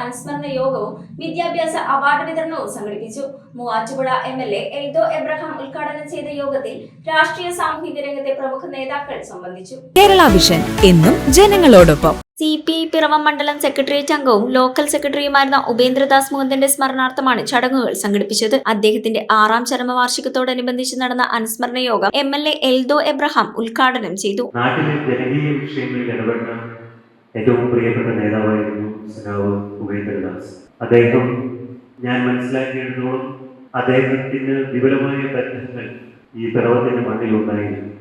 അനുസ്മരണ യോഗവും വിദ്യാഭ്യാസ അവാർഡ് വിതരണവും സംഘടിപ്പിച്ചു. മൂവാറ്റുപുഴ MLA എൽദോ എബ്രഹാം ഉദ്ഘാടനം ചെയ്ത യോഗത്തിൽ രാഷ്ട്രീയ സാമൂഹിക രംഗത്തെ പ്രമുഖ നേതാക്കൾ സംബന്ധിച്ചു. കേരള വിഷൻ എന്നും ജനങ്ങളോടൊപ്പം. CPI പിറവം മണ്ഡലം സെക്രട്ടേറിയറ്റ് അംഗവും ലോക്കൽ സെക്രട്ടറിയുമായിരുന്ന ഉപേന്ദ്രദാസ് മുകുന്ദന്റെ സ്മരണാർത്ഥമാണ് ചടങ്ങുകൾ സംഘടിപ്പിച്ചത്. അദ്ദേഹത്തിന്റെ 6ാം ചരമവാർഷികത്തോടനുബന്ധിച്ച് നടന്ന അനുസ്മരണ യോഗം MLA എൽദോ എബ്രഹാം ഉദ്ഘാടനം ചെയ്തു. നാട്ടിലെ ജനകീയ വിഷയങ്ങളിൽ ഇടപെട്ട ഏറ്റവും പ്രിയപ്പെട്ട നേതാവായിരുന്നു സഖാവ് ഉപേന്ദ്രദാസ്. അദ്ദേഹം ഞാൻ മനസ്സിലാക്കിയിടത്തോളം അദ്ദേഹത്തിന് വിപുലമായ ബന്ധങ്ങൾ ഈ പിറവത്തിന്റെ മണ്ണിലുണ്ടായിരുന്നു.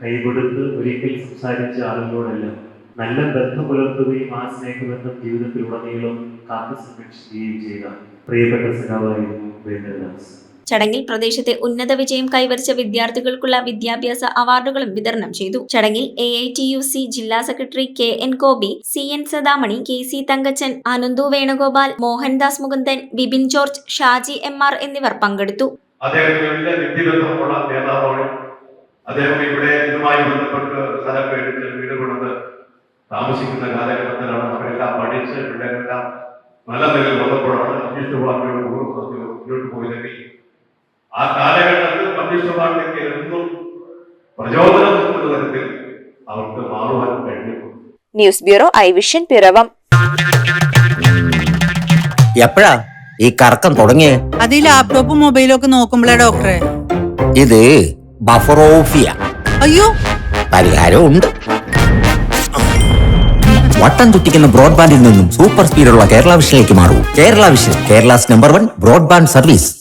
കൈകൊടുത്ത് ഒരിക്കൽ സംസാരിച്ച ആളുകളോടെല്ലാം നല്ല ബന്ധം പുലർത്തുകയും ആ സ്നേഹബന്ധം ജീവിതത്തിലുടനീളം കാത്തു സംരക്ഷിക്കുകയും ചെയ്ത പ്രിയപ്പെട്ട സഖാവായിരുന്നു ഉപേന്ദ്രദാസ്. ചടങ്ങിൽ പ്രദേശത്തെ ഉന്നത വിജയം കൈവരിച്ച വിദ്യാർത്ഥികൾക്കുള്ള വിദ്യാഭ്യാസ അവാർഡുകളും വിതരണം ചെയ്തു. ചടങ്ങിൽ AITUC ജില്ലാ secretary KN Gopi, CN സദാമണി, KC Thankachan, Ananthu Venugopal, Mohandas Mukundan, Bibin George, Shaji MR എന്നിവർ പങ്കെടുത്തു. അദ്ദേഹം ഇവിടെ ഇതുമായി ബന്ധപ്പെട്ട് സ്ഥലം മേടിച്ച് വീട് കൊടുത്ത് താമസിക്കുന്ന കാലഘട്ടത്തിലാണ് അവരെല്ലാം പഠിച്ച് പിള്ളേരെല്ലാം നല്ല നിലയിൽ വന്നപ്പോഴാണ് കമ്മ്യൂണിസ്റ്റ് പാർട്ടിയുടെ മുന്നോട്ട് പോയതെങ്കിൽ ആ കാലഘട്ടത്തിൽ കമ്മ്യൂണിസ്റ്റ് പാർട്ടിക്ക് എന്നും പ്രചോദനം നൽകുന്ന തരത്തിൽ അവർക്ക് മാറുവാൻ കഴിഞ്ഞു. News bureau ഐവിഷൻ Piravom. എപ്പോഴാ ഈ കറക്കം തുടങ്ങിയേ? അത് ഈ ലാപ്ടോപ്പും മൊബൈലും ഒക്കെ നോക്കുമ്പോഴേ ഡോക്ടറെ. ഇത് ബഫറോഫിയ. അയ്യോ, പരിഹാരം ഉണ്ട്. വട്ടം ചുറ്റിക്കുന്ന ബ്രോഡ്ബാൻഡിൽ നിന്നും സൂപ്പർ സ്പീഡുള്ള കേരള വിഷനിലേക്ക് മാറൂ. Kerala vision, Kerala's number 1 broadband service.